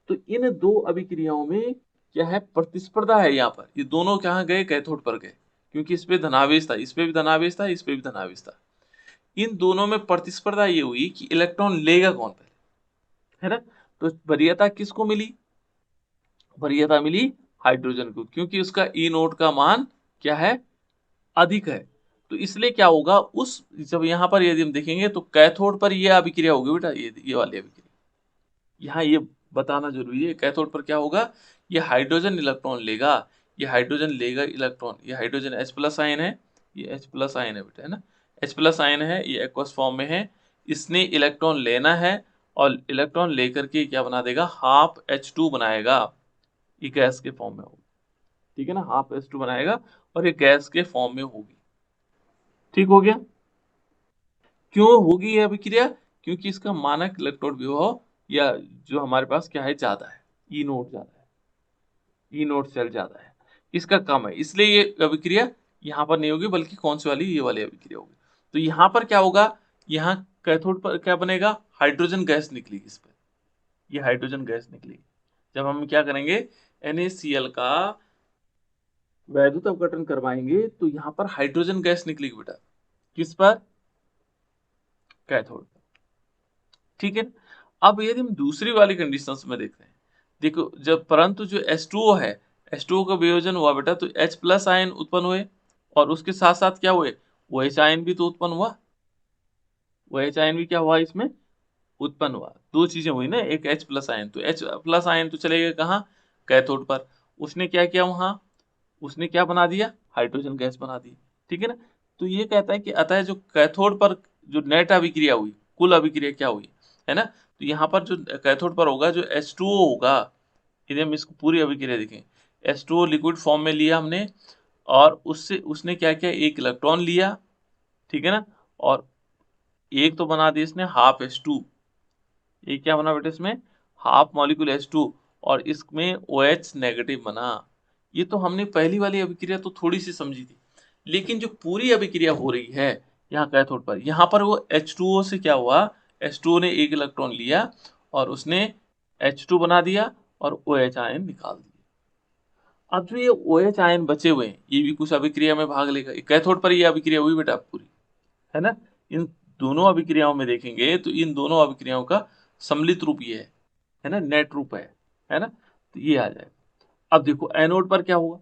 तो इन दो अभिक्रियाओं में क्या है, प्रतिस्पर्धा है यहाँ पर, ये दोनों कहाँ गए, कैथोड पर गए, क्योंकि इस पे धनावेश था, इस पे भी धनावेश था, इस पे भी धनावेश था। इन दोनों में प्रतिस्पर्धा ये हुई कि इलेक्ट्रॉन लेगा कौन पहले, है ना। तो वरीयता किसको मिली, वरीयता मिली हाइड्रोजन को, क्योंकि उसका ई नोड का मान क्या है, अधिक है। तो इसलिए क्या होगा, उस जब यहाँ पर यदि हम देखेंगे तो कैथोड पर यह अभिक्रिया होगी बेटा, ये वाली अभिक्रिया, यहाँ ये बताना जरूरी है, कैथोड पर क्या होगा, ये हाइड्रोजन इलेक्ट्रॉन लेगा, ये हाइड्रोजन लेगा इलेक्ट्रॉन, ये हाइड्रोजन H प्लस आयन है, ये H प्लस आयन है बेटा, है ना, H प्लस आयन है, ये एक्वस फॉर्म में है, इसने इलेक्ट्रॉन लेना है और इलेक्ट्रॉन लेकर के क्या बना देगा, हाफ H2 बनाएगा, ये गैस के फॉर्म में होगी, ठीक है ना, हाफ H2 बनाएगा और ये गैस के फॉर्म में होगी, ठीक हो गया। क्यों होगी यह अभिक्रिया, क्योंकि इसका मानक इलेक्ट्रोड विभव या जो हमारे पास क्या है, ज्यादा है, ई नोड ज्यादा है, ई नोड सेल ज्यादा है, इसका कम है, इसलिए ये अभिक्रिया यहाँ पर नहीं होगी, बल्कि कौन सी वाली, ये वाली अभिक्रिया होगी। तो यहाँ पर क्या होगा, यहाँ कैथोड पर क्या बनेगा, हाइड्रोजन गैस निकलेगी इस पर, ये हाइड्रोजन गैस निकलेगी। जब हम क्या करेंगे, NaCl का वैद्युत अपघटन करवाएंगे तो यहाँ पर हाइड्रोजन गैस निकलेगी बेटा, किस पर, कैथोड पर। ठीक है, अब यदि हम दूसरी वाली कंडीशंस में देखते हैं, देखो जब परंतु जो H2O है, H2O का वियोजन हुआ बेटा तो H प्लस आयन उत्पन्न हुए, और उसके साथ साथ क्या हुए, OH आयन भी तो उत्पन्न हुआ, OH आयन भी क्या हुआ इसमें उत्पन्न हुआ। दो चीजें हुई ना, एक H प्लस आयन, तो H प्लस आयन तो चले गए कहाँ, कैथोड पर, उसने क्या किया वहां, उसने क्या बना दिया, हाइड्रोजन गैस बना दी। ठीक है ना, तो ये कहता है कि अतः जो कैथोड पर जो नेट अभिक्रिया हुई, कुल अभिक्रिया क्या हुई है ना, तो यहाँ पर जो कैथोड पर होगा जो H2O होगा, यदि हम इसको पूरी अभिक्रिया देखें, H2O लिक्विड फॉर्म में लिया हमने, और उससे उसने क्या किया, एक इलेक्ट्रॉन लिया, ठीक है ना, और एक तो बना दिया इसने हाफ H2, ये क्या बना बेटा इसमें, हाफ मॉलिक्यूल H2, और इसमें OH नेगेटिव बना। ये तो हमने पहली वाली अभिक्रिया तो थोड़ी सी समझी थी, लेकिन जो पूरी अभिक्रिया हो रही है यहाँ कैथोड पर, यहाँ पर वो H2O से क्या हुआ, H2O ने एक इलेक्ट्रॉन लिया और उसने H2 बना दिया और OH आयन निकाल दिया। अब जो ये OH आयन बचे हुए हैं, ये भी कुछ अभिक्रिया में भाग लेगा, कैथोड पर ये अभिक्रिया हुई बेटा पूरी, है ना। इन दोनों अभिक्रियाओं में देखेंगे तो इन दोनों अभिक्रियाओं का सम्मिलित रूप ये है ना, नेट रूप है ना, तो ये आ जाएगा। अब देखो एनोड पर क्या हुआ,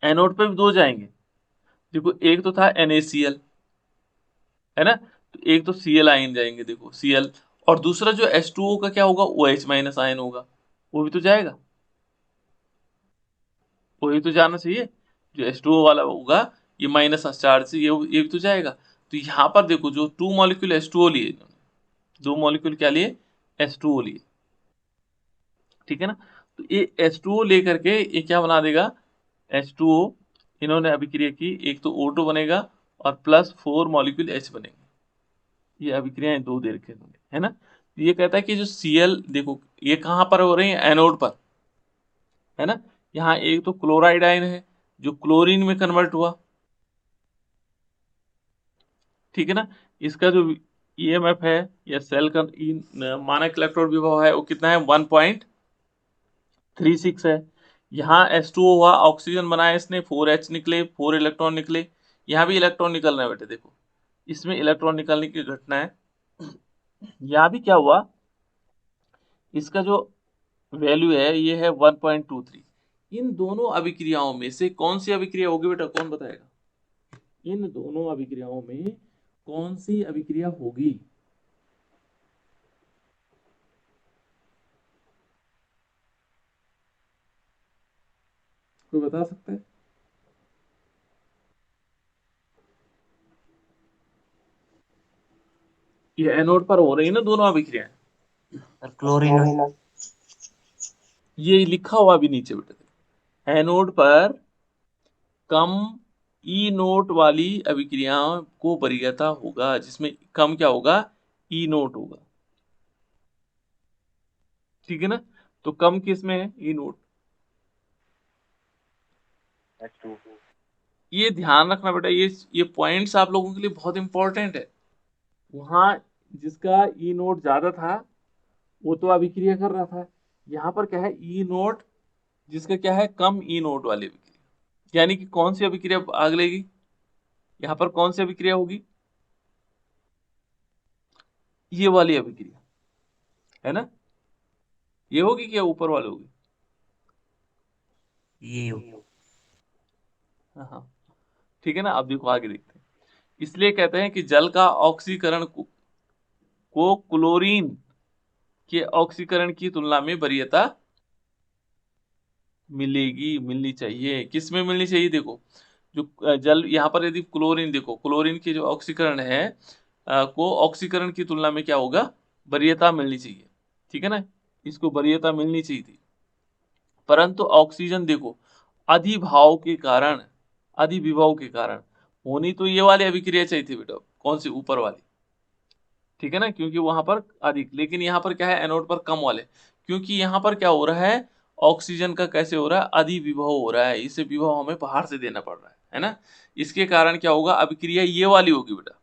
एनोड पे भी दो जाएंगे, देखो एक तो था NaCl, है ना, तो एक तो Cl आयन जाएंगे, देखो Cl, और दूसरा जो H2O का क्या होगा, OH माइनस आयन होगा, वो भी तो जाएगा, वही तो जाना चाहिए, जो H2O वाला होगा ये माइनस चार्ज से ये भी तो जाएगा। तो यहाँ पर देखो जो 2 मॉलिक्यूल H2O लिए इन्होंने, 2 मॉलिक्यूल क्या लिए, H2O लिए, ठीक है ना, तो ये H2O लेकर के ये क्या बना देगा, H2O, इन्होंने अभिक्रिया की, एक तो O2 बनेगा और प्लस 4 मॉलिक्यूल H बनेंगे, ये अभिक्रियाएं दो दे रखे इन्होंने, है ना। तो ये कहता है कि जो Cl देखो ये कहाँ पर हो रही है, एनोड पर, है ना, यहाँ एक तो क्लोराइड आयन है जो क्लोरीन में कन्वर्ट हुआ, ठीक है ना, इसका जो EMF है या सेल का मानक इलेक्ट्रॉन विभव है वो कितना है, 1.36 है। यहाँ H2O हुआ, ऑक्सीजन बनाया इसने, 4H निकले, 4 इलेक्ट्रॉन निकले, यहाँ भी इलेक्ट्रॉन निकल रहे हैं बेटे, देखो इसमें इलेक्ट्रॉन निकलने की घटना है। यहाँ भी क्या हुआ, इसका जो वैल्यू है ये है 1.23। इन दोनों अभिक्रियाओं में से कौन सी अभिक्रिया होगी बेटा, कौन बताएगा, इन दोनों अभिक्रियाओं में कौन सी अभिक्रिया होगी, कोई बता सकता है। ये एनोड पर हो रही है ना दोनों अभिक्रियाएं, क्लोरीन। ये लिखा हुआ भी नीचे बेटा, एनोड पर कम ई नोट वाली अभिक्रियाओं को वरीयता होगा, जिसमें कम क्या होगा, ई नोट होगा, ठीक है ना, तो कम किस में है, ई नोट। ये ध्यान रखना बेटा, ये पॉइंट्स आप लोगों के लिए बहुत इंपॉर्टेंट है। वहां जिसका ई नोट ज्यादा था वो तो अभिक्रिया कर रहा था, यहाँ पर क्या है, ई नोट जिसका क्या है, कम ई नोट वाली अभिक्रिया, यानी कि कौन सी अभिक्रिया भाग लेगी, यहाँ पर कौन सी अभिक्रिया होगी, ये वाली अभिक्रिया, है ना, ये होगी क्या, ऊपर वाली होगी, ये हाँ हाँ, ठीक है ना। अब देखो आगे देखते हैं, इसलिए कहते हैं कि जल का ऑक्सीकरण को क्लोरीन के ऑक्सीकरण की तुलना में वरीयता मिलनी चाहिए, किस में मिलनी चाहिए, देखो जो जल यहाँ पर यदि क्लोरीन, देखो क्लोरीन की जो ऑक्सीकरण है को ऑक्सीकरण की तुलना में क्या होगा, वरीयता मिलनी चाहिए, ठीक है ना, इसको वरीयता मिलनी चाहिए थी, परंतु ऑक्सीजन देखो अधिविभव के कारण होनी तो ये वाली अभिक्रिया चाहिए थी बेटा, कौन सी, ऊपर वाली, ठीक है ना, क्योंकि वहां पर अधिक, लेकिन यहाँ पर क्या है, एनोड पर कम वाले, क्योंकि यहाँ पर क्या हो रहा है, ऑक्सीजन का कैसे हो रहा है, अधिविभव हो रहा है, इसे विभव हमें बाहर से देना पड़ रहा है ना। इसके कारण क्या होगा, अभिक्रिया ये वाली होगी बेटा।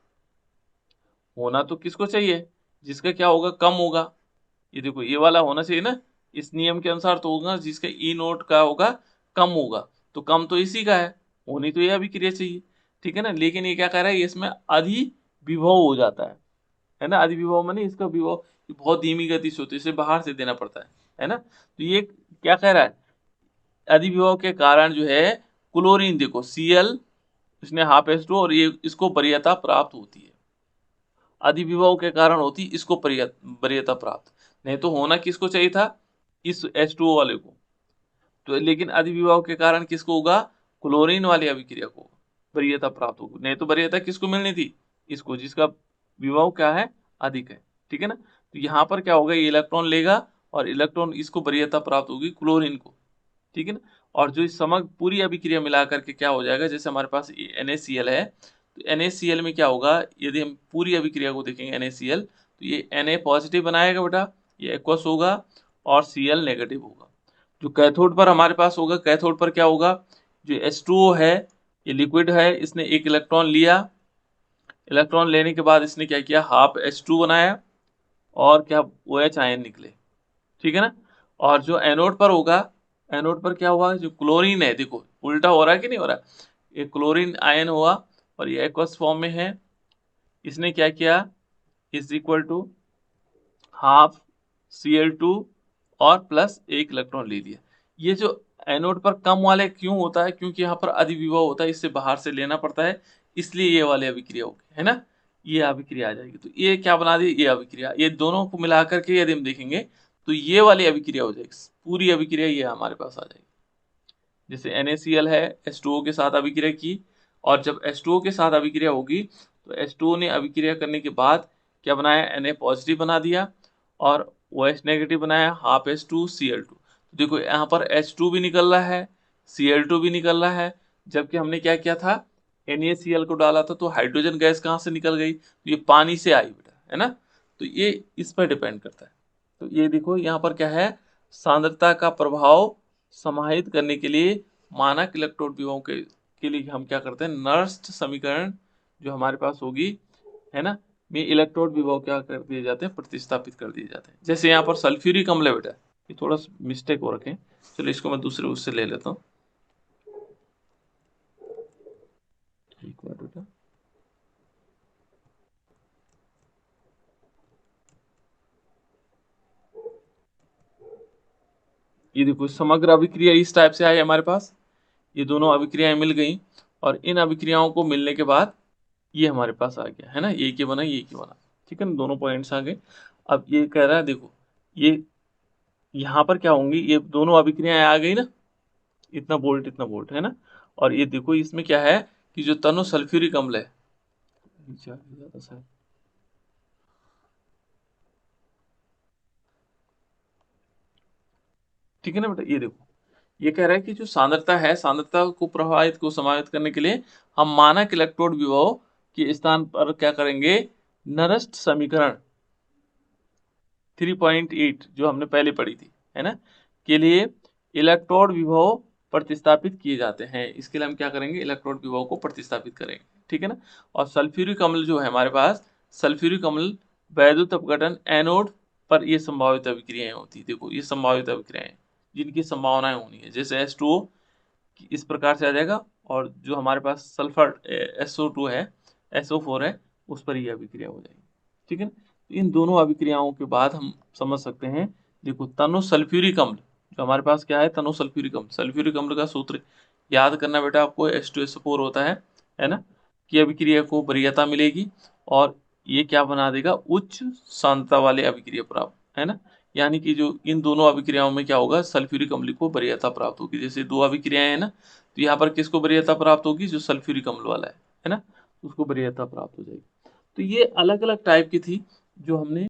होना तो किसको चाहिए, जिसका क्या होगा, कम होगा। ये देखो ये वाला होना चाहिए ना, इस नियम के अनुसार तो होगा जिसका ई नोट का होगा कम होगा, तो कम तो इसी का है, होनी तो ये अभिक्रिया चाहिए, ठीक है ना। लेकिन ये क्या कह रहा है, इसमें अधिविभव हो जाता है ना। अधिविभव माने इसका विभव बहुत धीमी गति से होती है, इसे बाहर से देना पड़ता है ना। तो ये क्या कह रहा है, अधिविभव के कारण जो है क्लोरीन, देखो Cl इसने हाफ H2 और ये इसको वरीयता प्राप्त होती है, अधिविभव के कारण होती इसको वरीयता प्राप्त। नहीं तो होना किसको चाहिए था, इस H2O वाले को, तो लेकिन अधिविभव के कारण किसको होगा, क्लोरीन वाली अभिक्रिया को वरीयता प्राप्त होगी। नहीं तो वरीयता किसको मिलनी थी, इसको, जिसका विभव क्या है, अधिक है, ठीक है ना। तो यहाँ पर क्या होगा, ये इलेक्ट्रॉन लेगा और इलेक्ट्रॉन इसको वरीयता प्राप्त होगी क्लोरीन को, ठीक है ना। और जो इस समग्र पूरी अभिक्रिया मिला करके क्या हो जाएगा, जैसे हमारे पास NaCl है, तो NaCl में क्या होगा, यदि हम पूरी अभिक्रिया को देखेंगे NaCl, तो ये Na पॉजिटिव बनाएगा बेटा, ये एक्वस होगा और Cl नेगेटिव होगा। जो कैथोड पर हमारे पास होगा, कैथोड पर क्या होगा, जो H2O है ये लिक्विड है, इसने एक इलेक्ट्रॉन लिया, इलेक्ट्रॉन लेने के बाद इसने क्या किया, हाफ H2 बनाया और क्या OH आयन निकले, ठीक है ना। और जो एनोड पर होगा, एनोड पर क्या हुआ, जो क्लोरीन है, देखो उल्टा हो रहा है कि नहीं हो रहा, ये क्लोरीन आयन हुआ और ये एक्वस फॉर्म में है, इसने क्या किया, is equal to half Cl2 और प्लस एक इलेक्ट्रॉन ले लिया। ये जो एनोड पर कम वाले क्यों होता है, क्योंकि यहाँ पर अधिविभव होता है, इससे बाहर से लेना पड़ता है, इसलिए ये वाली अभिक्रिया होगी, है ना, ये अभिक्रिया आ जाएगी। तो ये क्या बना दी, ये अभिक्रिया, ये दोनों को मिला करके यदि हम देखेंगे तो ये वाली अभिक्रिया हो जाएगी, पूरी अभिक्रिया ये हमारे पास आ जाएगी। जैसे NaCl है, H2O के साथ अभिक्रिया की, और जब H2O के साथ अभिक्रिया होगी तो H2O ने अभिक्रिया करने के बाद क्या बनाया, Na पॉजिटिव बना दिया और OH नेगेटिव बनाया, हाफ H2 Cl2। तो देखो यहाँ पर H2 भी निकल रहा है, Cl2 भी निकल रहा है, जबकि हमने क्या किया था, NaCl को डाला था, तो हाइड्रोजन गैस कहाँ से निकल गई, तो ये पानी से आई बेटा, है ना। तो ये इस पर डिपेंड करता है। तो ये देखो यहाँ पर क्या है, सांद्रता का प्रभाव समाहित करने के लिए मानक इलेक्ट्रोड विभव के लिए हम क्या करते हैं, नर्स्ट समीकरण जो हमारे पास होगी, है ना, में इलेक्ट्रोड विभव क्या कर दिए जाते हैं, प्रतिस्थापित कर दिए जाते हैं। जैसे यहाँ पर सल्फ्यूरिक अम्ल है बेटा, ये थोड़ा मिस्टेक हो रखे, चलो इसको मैं दूसरे उससे ले लेता हूँ, एक मिनट बेटा। ये देखो समग्र अभिक्रिया इस टाइप से आई हमारे पास, ये दोनों अभिक्रियाएं मिल गई और इन अभिक्रियाओं को मिलने के बाद ये हमारे पास आ गया, है ना, ये के बना, ये के बना, ठीक है ना, दोनों पॉइंट्स आ गए। अब ये कह रहा है देखो, ये यहाँ पर क्या होंगी, ये दोनों अभिक्रियाएं आ गई ना, इतना वोल्ट, है ना। और ये देखो इसमें क्या है कि जो तनु सल्फ्यूरिक अम्ल है, ठीक है ना बेटा। ये देखो ये कह रहा है कि जो सांद्रता है, सांद्रता को प्रभावित को समाहित करने के लिए हम मानक इलेक्ट्रोड विभव के स्थान पर क्या करेंगे, नरस्त समीकरण 3.8 जो हमने पहले पढ़ी थी, है ना, के लिए इलेक्ट्रोड विभव प्रतिस्थापित किए जाते हैं। इसके लिए हम क्या करेंगे, इलेक्ट्रोड विभव को प्रतिस्थापित करेंगे, ठीक है ना। और सल्फ्यूरिक अम्ल जो है हमारे पास, सल्फ्यूरिक अम्ल वैद्युत अपघटन एनोड पर ये संभावित अभिक्रियाएं होती है। देखो ये संभावित अभिक्रियाएं जिनकी संभावनाएं होनी है, जैसे H2O इस प्रकार से आ जाएगा, और जो हमारे पास सल्फर SO2 है, SO4 है, उस पर ये अभिक्रिया हो जाएगी, ठीक है ना। इन दोनों अभिक्रियाओं के बाद हम समझ सकते हैं, देखो तनु सल्फ्यूरिक अम्ल जो हमारे पास क्या है, तनु सल्फ्यूरिक अम्ल, सल्फ्यूरिक अम्ल का सूत्र याद करना बेटा आपको, H2SO4 होता है ना, की अभिक्रिया को वरीयता मिलेगी और ये क्या बना देगा, उच्च सांद्रता वाले अभिक्रिया प्राप्त, है ना। यानी कि जो इन दोनों अभिक्रियाओं में क्या होगा, सल्फ्यूरिक अम्ल को वरीयता प्राप्त होगी। जैसे दो अभिक्रियाएं हैं ना, तो यहाँ पर किसको वरीयता प्राप्त होगी, जो सल्फ्यूरिक अम्ल वाला है ना, उसको वरीयता प्राप्त हो जाएगी। तो ये अलग अलग टाइप की थी जो हमने